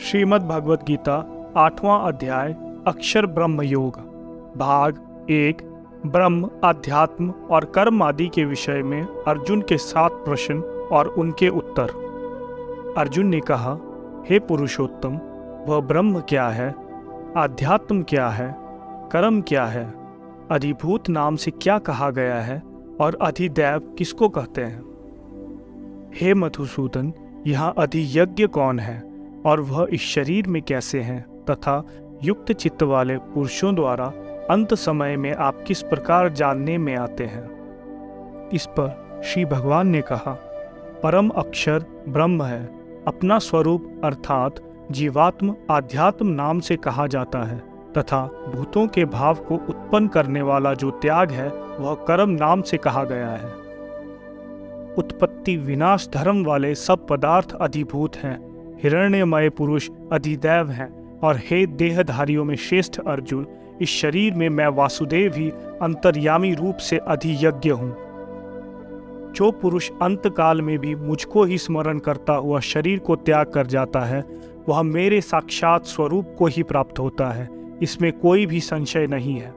श्रीमद् भगवत गीता 8वां अध्याय अक्षर ब्रह्म योग भाग 1 ब्रह्म, अध्यात्म और कर्म आदि के विषय में अर्जुन के 7 प्रश्न और उनके उत्तर। अर्जुन ने कहा, हे पुरुषोत्तम, वह ब्रह्म क्या है, अध्यात्म क्या है, कर्म क्या है, अधिभूत नाम से क्या कहा गया है और अधिदैव किसको कहते हैं। हे मधुसूदन, यहाँ अधियज्ञ कौन है और वह इस शरीर में कैसे हैं तथा युक्त चित्त वाले पुरुषों द्वारा अंत समय में आप किस प्रकार जानने में आते हैं। इस पर श्री भगवान ने कहा, परम अक्षर ब्रह्म है, अपना स्वरूप अर्थात जीवात्म आध्यात्म नाम से कहा जाता है तथा भूतों के भाव को उत्पन्न करने वाला जो त्याग है वह कर्म नाम से कहा गया है। उत्पत्ति विनाश धर्म वाले सब पदार्थ अधिभूत हैं, हिरण्यमय पुरुष अधिदैव हैं और हे देहधारियों में श्रेष्ठ अर्जुन, इस शरीर में मैं वासुदेव ही अंतर्यामी रूप से अधियज्ञ हूँ। जो पुरुष अंत काल में भी मुझको ही स्मरण करता हुआ शरीर को त्याग कर जाता है वह मेरे साक्षात स्वरूप को ही प्राप्त होता है, इसमें कोई भी संशय नहीं है।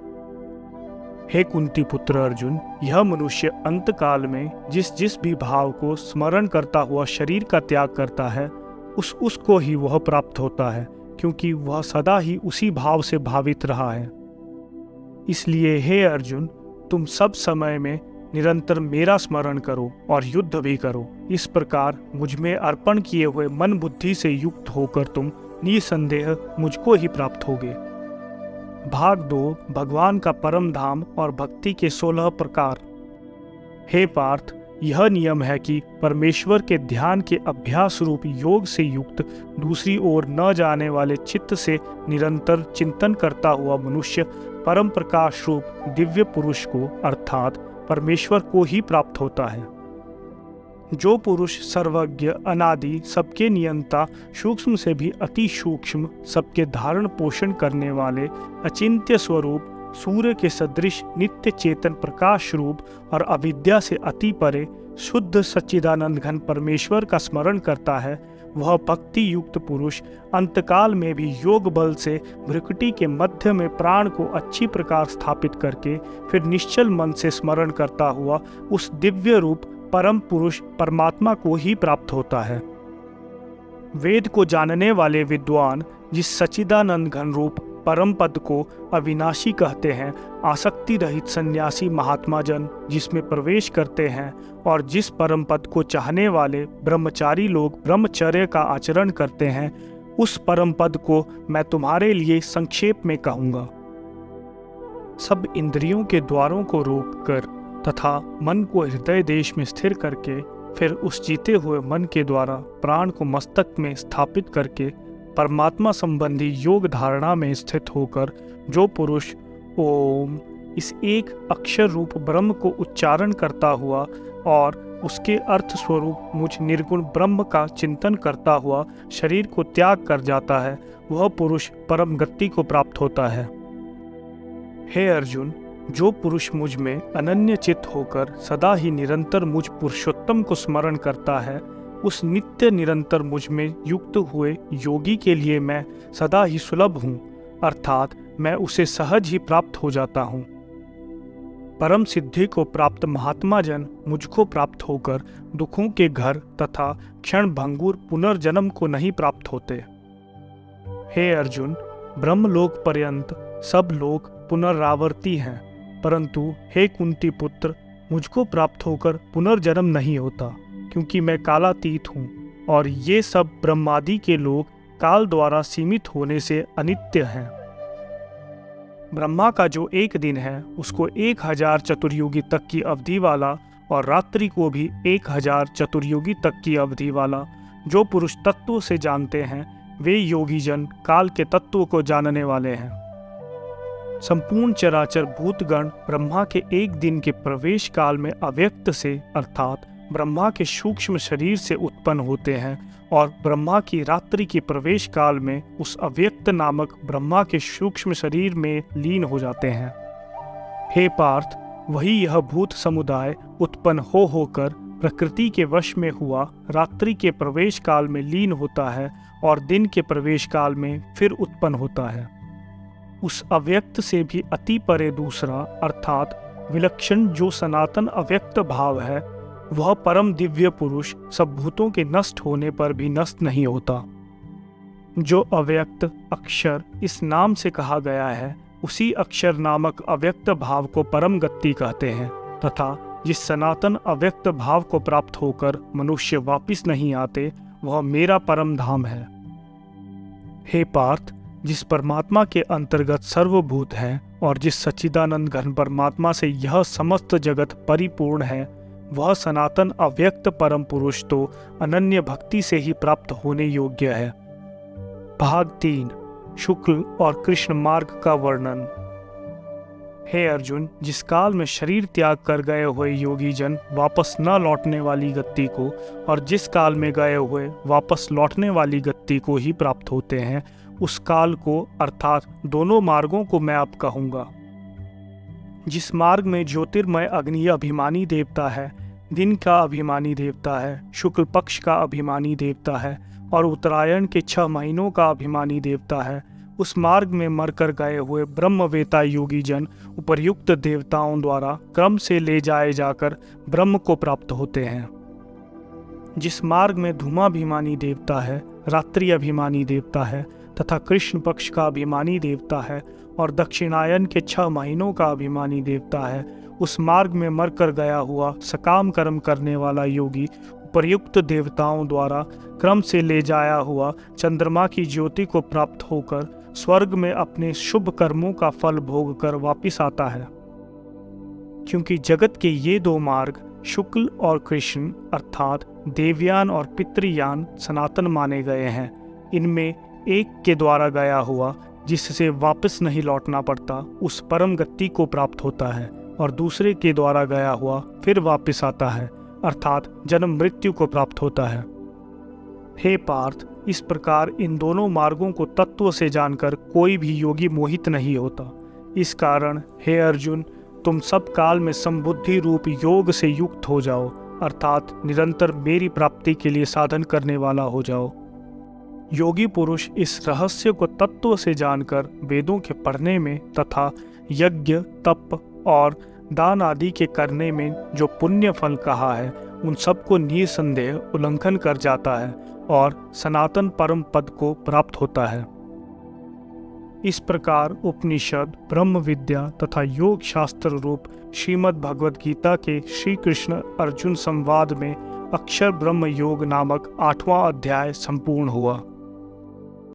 हे कुंती पुत्र अर्जुन, यह मनुष्य अंत काल में जिस जिस भी भाव को स्मरण करता हुआ शरीर का त्याग करता है उसको ही वह प्राप्त होता है, क्योंकि वह सदा ही उसी भाव से भावित रहा है। इसलिए हे अर्जुन, तुम सब समय में निरंतर मेरा स्मरण करो और युद्ध भी करो। इस प्रकार मुझ में अर्पण किए हुए मन बुद्धि से युक्त होकर तुम निसंदेह मुझको ही प्राप्त होगे। भाग 2 भगवान का परम धाम और भक्ति के 16 प्रकार। हे पार्थ, यह नियम है कि परमेश्वर के ध्यान के अभ्यास रूप योग से युक्त दूसरी ओर न जाने वाले चित्त से निरंतर चिंतन करता हुआ मनुष्य परम प्रकाश रूप दिव्य पुरुष को अर्थात परमेश्वर को ही प्राप्त होता है। जो पुरुष सर्वज्ञ, अनादि, सबके नियंता, सूक्ष्म से भी अति सूक्ष्म, सबके धारण पोषण करने वाले, अचिंत्य स्वरूप, सूर्य के सदृश, नित्य चेतन प्रकाश रूप और अविद्या से अति परे शुद्ध सच्चिदानंद घन परमेश्वर का स्मरण करता है, वह भक्ति युक्त पुरुष अंतकाल में भी योग बल से भ्रुकुटी के मध्य में प्राण को अच्छी प्रकार स्थापित करके फिर निश्चल मन से स्मरण करता हुआ उस दिव्य रूप परम पुरुष परमात्मा को ही प्राप्त होता है। वेद को जानने वाले विद्वान जिस सच्चिदानंद घन रूप परम पद को अविनाशी कहते हैं, आसक्ति रहित सन्यासी महात्मा जन जिसमें प्रवेश करते हैं और जिस परम पद को चाहने वाले ब्रह्मचारी लोग ब्रह्मचर्य का आचरण करते हैं, उस परम पद को मैं तुम्हारे लिए संक्षेप में कहूँगा। सब इंद्रियों के द्वारों को रोककर तथा मन को हृदय देश में स्थिर करके फिर उस जीते हुए मन के द्वारा प्राण को मस्तक में स्थापित करके परमात्मा संबंधी योग धारणा में स्थित होकर जो पुरुष ओम इस एक अक्षर रूप ब्रह्म को उच्चारण करता हुआ और उसके अर्थ स्वरूप मुझ निर्गुण ब्रह्म का चिंतन करता हुआ शरीर को त्याग कर जाता है, वह पुरुष परम गति को प्राप्त होता है। हे अर्जुन, जो पुरुष मुझ में अनन्य चित्त होकर सदा ही निरंतर मुझ पुरुषोत्तम को स्मरण करता है, उस नित्य निरंतर मुझ में युक्त हुए योगी के लिए मैं सदा ही सुलभ हूँ, अर्थात मैं उसे सहज ही प्राप्त हो जाता हूँ। परम सिद्धि को प्राप्त महात्मा जन मुझको प्राप्त होकर दुखों के घर तथा क्षण भंगुर पुनर्जन्म को नहीं प्राप्त होते। हे अर्जुन, ब्रह्मलोक पर्यंत सब लोग पुनरावर्ती हैं, परंतु हे कुंती पुत्र, मुझको प्राप्त होकर पुनर्जन्म नहीं होता, क्योंकि मैं कालातीत हूँ और ये सब ब्रह्मादि के लोग काल द्वारा सीमित होने से अनित्य हैं। ब्रह्मा का जो एक दिन है उसको 1000 चतुर्युगी तक की अवधि वाला और रात्रि को भी 1000 चतुर्युगी तक की अवधि वाला जो पुरुष तत्व से जानते हैं, वे योगी जन काल के तत्व को जानने वाले हैं। संपूर्ण चराचर भूतगण ब्रह्मा के एक दिन के प्रवेश काल में अव्यक्त से अर्थात ब्रह्मा के सूक्ष्म शरीर से उत्पन्न होते हैं और ब्रह्मा की रात्रि के प्रवेश काल में उस अव्यक्त नामक ब्रह्मा के सूक्ष्म शरीर में लीन हो जाते हैं। हे पार्थ, वही यह भूत समुदाय उत्पन्न होकर प्रकृति के वश में हुआ रात्रि के प्रवेश काल में लीन होता है और दिन के प्रवेश काल में फिर उत्पन्न होता है। उस अव्यक्त से भी अति परे दूसरा अर्थात विलक्षण जो सनातन अव्यक्त भाव है, वह परम दिव्य पुरुष सब भूतों के नष्ट होने पर भी नष्ट नहीं होता। जो अव्यक्त अक्षर इस नाम से कहा गया है, उसी अक्षर नामक अव्यक्त भाव को परम गति कहते हैं तथा जिस सनातन अव्यक्त भाव को प्राप्त होकर मनुष्य वापिस नहीं आते, वह मेरा परम धाम है। हे पार्थ, जिस परमात्मा के अंतर्गत सर्वभूत है और जिस सच्चिदानंद घन परमात्मा से यह समस्त जगत परिपूर्ण है, वह सनातन अव्यक्त परम पुरुष तो अनन्य भक्ति से ही प्राप्त होने योग्य है। भाग 3 शुक्ल और कृष्ण मार्ग का वर्णन। हे अर्जुन, जिस काल में शरीर त्याग कर गए हुए योगी जन वापस न लौटने वाली गति को और जिस काल में गए हुए वापस लौटने वाली गति को ही प्राप्त होते हैं, उस काल को अर्थात दोनों मार्गों को मैं अब कहूँगा। जिस मार्ग में ज्योतिर्मय अग्नि अभिमानी देवता है, दिन का अभिमानी देवता है, शुक्ल पक्ष का अभिमानी देवता है और उत्तरायण के 6 महीनों का अभिमानी देवता है, उस मार्ग में मरकर गए हुए ब्रह्मवेता योगी जन उपर्युक्त देवताओं द्वारा क्रम से ले जाए जाकर ब्रह्म को प्राप्त होते हैं। जिस मार्ग में धूमाभिमानी देवता है, रात्रि अभिमानी देवता है तथा कृष्ण पक्ष का अभिमानी देवता है और दक्षिणायन के 6 महीनों का अभिमानी देवता है, उस मार्ग में मरकर गया हुआ सकाम कर्म करने वाला योगी उपर्युक्त देवताओं द्वारा क्रम से ले जाया हुआ चंद्रमा की ज्योति को प्राप्त होकर स्वर्ग में अपने शुभ कर्मों का फल भोग कर वापिस आता है। क्योंकि जगत के ये 2 मार्ग शुक्ल और कृष्ण अर्थात देवयान और पितृयान सनातन माने गए हैं। इनमें एक के द्वारा गया हुआ जिससे वापस नहीं लौटना पड़ता, उस परम गति को प्राप्त होता है और दूसरे के द्वारा गया हुआ फिर वापस आता है अर्थात जन्म मृत्यु को प्राप्त होता है। हे पार्थ, इस प्रकार इन दोनों मार्गों को तत्व से जानकर कोई भी योगी मोहित नहीं होता। इस कारण हे अर्जुन, तुम सब काल में समबुद्धि रूप योग से युक्त हो जाओ अर्थात निरंतर मेरी प्राप्ति के लिए साधन करने वाला हो जाओ। योगी पुरुष इस रहस्य को तत्व से जानकर वेदों के पढ़ने में तथा यज्ञ तप और दान आदि के करने में जो पुण्य फल कहा है, उन सबको निसंदेह उल्लंघन कर जाता है और सनातन परम पद को प्राप्त होता है। इस प्रकार उपनिषद, ब्रह्म विद्या तथा योग शास्त्र रूप श्रीमद् भगवद गीता के श्री कृष्ण अर्जुन संवाद में अक्षर ब्रह्म योग नामक 8वां अध्याय संपूर्ण हुआ।